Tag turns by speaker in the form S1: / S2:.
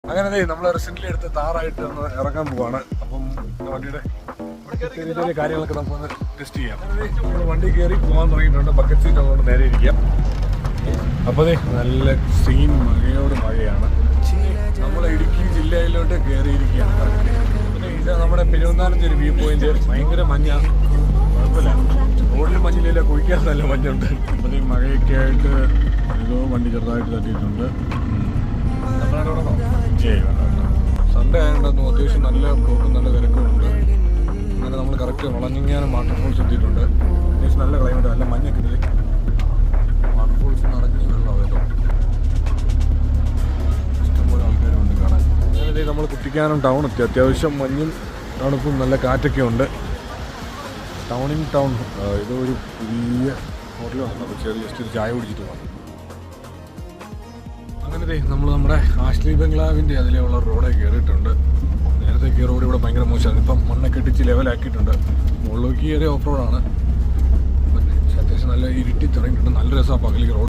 S1: അങ്ങനെ നമ്മൾ റെസെന്റ്ലി എടുത്ത് താറായിട്ട് ഒന്ന് ഇറങ്ങാൻ പോവാണ്. അപ്പം വണ്ടിയുടെ ചെറിയ ചെറിയ കാര്യങ്ങളൊക്കെ നമുക്കൊന്ന് ടെസ്റ്റ് ചെയ്യാം. നമ്മൾ വണ്ടി കയറി പോകാൻ തുടങ്ങിയിട്ടുണ്ട്. ബക്കറ്റ് സീറ്റ് അതുകൊണ്ട് നേരെ ഇരിക്കാം. അപ്പോൾ നല്ല സീൻ മഴയോട് മഴയാണ്. നമ്മൾ ഇടുക്കി ജില്ലയിലോട്ട് കയറിയിരിക്കുകയാണ്. ഇത് നമ്മുടെ പെരുവന്താനത്തെ ഒരു വ്യൂ പോയിന്റ്. ഭയങ്കര മഞ്ഞാണ്, കുഴപ്പമില്ല. റോഡിൽ മഞ്ഞില്ല, കുഴിക്കാൻ നല്ല മഞ്ഞുണ്ട്. അപ്പോൾ ഈ മഴയൊക്കെ ആയിട്ട് ഏതോ വണ്ടി ചെറുതായിട്ട് തട്ടിയിട്ടുണ്ട്. സൺഡേ ആയതുകൊണ്ടൊന്നും അത്യാവശ്യം നല്ല ബ്ലോക്കും നല്ല തിരക്കുമുണ്ട്. അങ്ങനെ നമ്മൾ കറക്റ്റ് വളഞ്ഞിങ്ങാനും വാട്ടർഫോൾസ് എത്തിയിട്ടുണ്ട്. അത്യാവശ്യം നല്ല ക്ലൈമറ്റ്, നല്ല മഞ്ഞൊക്കെ ഉണ്ട്. വാട്ടർഫോൾസ് നിറഞ്ഞ് വെള്ളമായല്ലോ. ഇഷ്ടംപോലെ ആൾക്കാരുണ്ട് കാണാൻ. അങ്ങനെ നമ്മൾ കുട്ടിക്കാനം ടൗൺ എത്തി. അത്യാവശ്യം മഞ്ഞും തണുപ്പും നല്ല കാറ്റൊക്കെ ഉണ്ട്. ടൗണിങ് ടൗൺ ഇതൊരു പുതിയ ഹോട്ടൽ വന്നു. അപ്പോൾ ജസ്റ്റ് ഒരു ചായ കുടിച്ചിട്ട് പോകാം. അങ്ങനെ നമ്മൾ നമ്മുടെ ആഷ്ലി ബംഗ്ലാവിൻ്റെ അതിലുള്ള റോഡേ കയറിയിട്ടുണ്ട്. നേരത്തെ ഈ റോഡ് ഇവിടെ ഭയങ്കര മോശമാണ്. ഇപ്പം മണ്ണൊക്കെ ഇടിച്ച് ലെവലാക്കിയിട്ടുണ്ട്. മുകളിലേക്ക് കയറിയ ഓഫ് റോഡാണ്. അത്യാവശ്യം നല്ല ഇരുട്ടി തുടങ്ങിയിട്ടുണ്ട്. നല്ല രസമാണ് പകലേക്ക് റോഡ്.